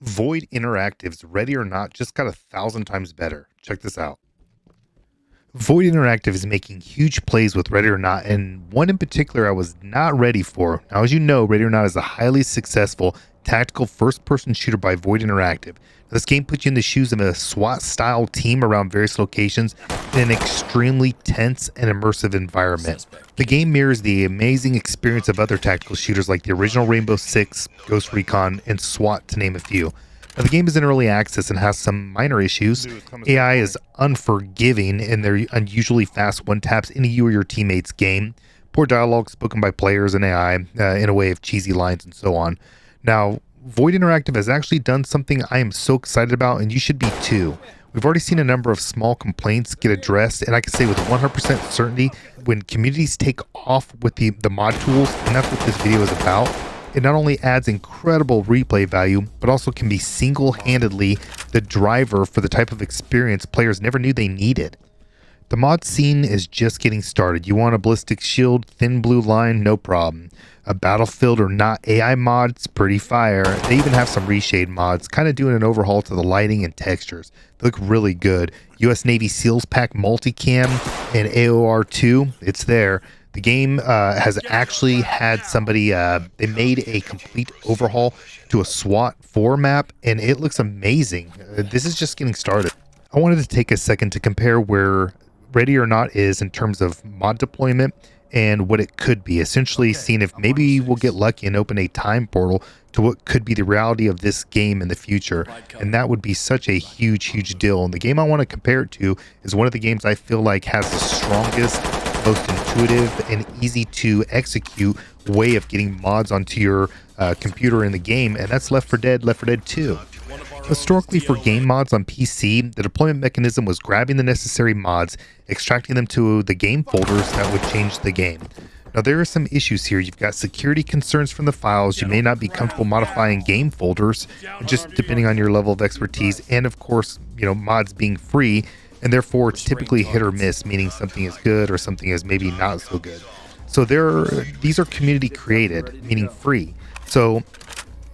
Void Interactive's Ready or Not just got 1,000 times better. Check this out. Void Interactive is making huge plays with Ready or Not, and one in particular I was not ready for. Now, as you know, Ready or Not is a highly successful tactical first-person shooter by Void Interactive. Now, this game puts you in the shoes of a SWAT-style team around various locations in an extremely tense and immersive environment. The game mirrors the amazing experience of other tactical shooters like the original Rainbow Six, Ghost Recon, and SWAT, to name a few. Now, the game is in early access and has some minor issues. AI is unforgiving in their unusually fast one-taps into you or your teammates' game. Poor dialogue spoken by players and AI in a way of cheesy lines and so on. Now, Void Interactive has actually done something I am so excited about, and you should be too. We've already seen a number of small complaints get addressed, and I can say with 100% certainty, when communities take off with the mod tools, and that's what this video is about, it not only adds incredible replay value, but also can be single-handedly the driver for the type of experience players never knew they needed. The mod scene is just getting started. You want a ballistic shield, thin blue line, no problem. A battlefield or not AI mods, pretty fire. They even have some reshade mods, kind of doing an overhaul to the lighting and textures. They look really good. US Navy SEALs Pack multicam and AOR2, it's there. The game has actually had somebody, they made a complete overhaul to a SWAT 4 map, and it looks amazing. This is just getting started. I wanted to take a second to compare where Ready or Not is in terms of mod deployment and what it could be, essentially seeing if maybe we'll get lucky and open a time portal to what could be the reality of this game in the future, and that would be such a huge deal. And the game I want to compare it to is one of the games I feel like has the strongest, most intuitive and easy to execute way of getting mods onto your computer in the game, and that's Left 4 Dead 2. Historically, for game mods on PC, the deployment mechanism was grabbing the necessary mods, extracting them to the game folders that would change the game. Now, there are some issues here. You've got security concerns from the files. You may not be comfortable modifying game folders, just depending on your level of expertise, and of course, mods being free, and therefore it's typically hit or miss, meaning something is good or something is maybe not so good. So these are community created, meaning free. So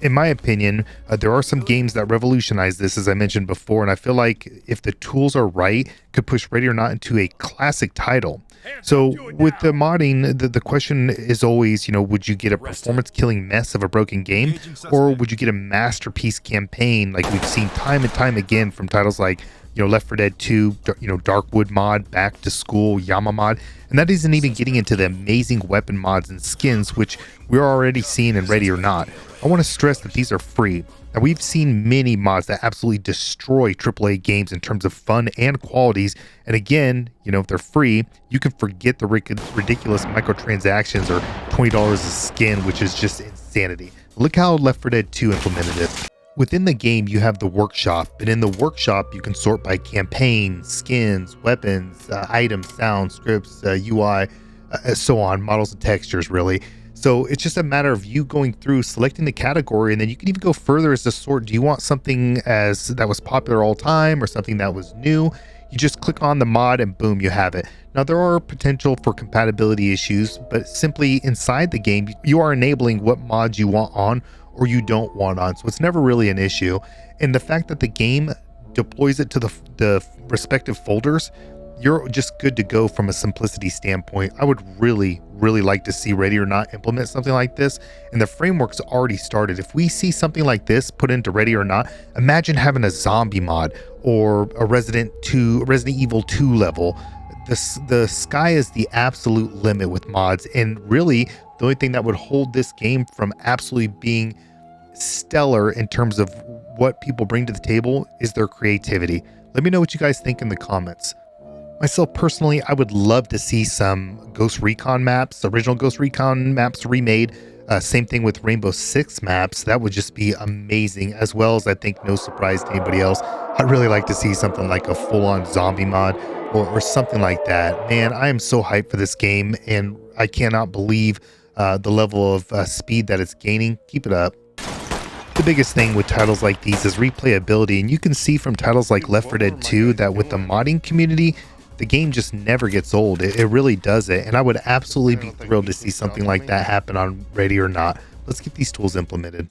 in my opinion, there are some games that revolutionize this, as I mentioned before, and I feel like if the tools are right, could push Ready or Not into a classic title. So with the modding, the question is always, would you get a performance-killing mess of a broken game, or would you get a masterpiece campaign like we've seen time and time again from titles like Left 4 Dead 2, Darkwood mod, Back to School, Yama mod, and that isn't even getting into the amazing weapon mods and skins, which we're already seeing in Ready or Not. I want to stress that these are free. Now, we've seen many mods that absolutely destroy AAA games in terms of fun and qualities, and again, if they're free, you can forget the ridiculous microtransactions or $20 a skin, which is just insanity. Look how Left 4 Dead 2 implemented it. Within the game, you have the workshop, and in the workshop, you can sort by campaign, skins, weapons, items, sounds, scripts, UI, so on, models and textures, really. So it's just a matter of you going through, selecting the category, and then you can even go further as to sort, do you want something that was popular all time or something that was new? You just click on the mod and boom, you have it. Now, there are potential for compatibility issues, but simply inside the game, you are enabling what mods you want on or you don't want on, so it's never really an issue. And the fact that the game deploys it to the respective folders, you're just good to go from a simplicity standpoint. I would really like to see Ready or Not implement something like this, and the framework's already started. If we see something like this put into Ready or Not, imagine having a zombie mod or a Resident Evil 2 level. The sky is the absolute limit with mods, and really the only thing that would hold this game from absolutely being stellar in terms of what people bring to the table is their creativity. Let me know what you guys think in the comments. Myself personally, I would love to see some Ghost Recon maps, original Ghost Recon maps remade. Same thing with Rainbow Six maps. That would just be amazing, as well as, I think, no surprise to anybody else, I'd really like to see something like a full-on zombie mod or something like that. Man, I am so hyped for this game, and I cannot believe the level of speed that it's gaining. Keep it up. The biggest thing with titles like these is replayability, and you can see from titles like Left 4 Dead 2 that with the modding community, the game just never gets old. It really does it, and I would absolutely be thrilled to see something like that happen on Ready or Not. Let's get these tools implemented.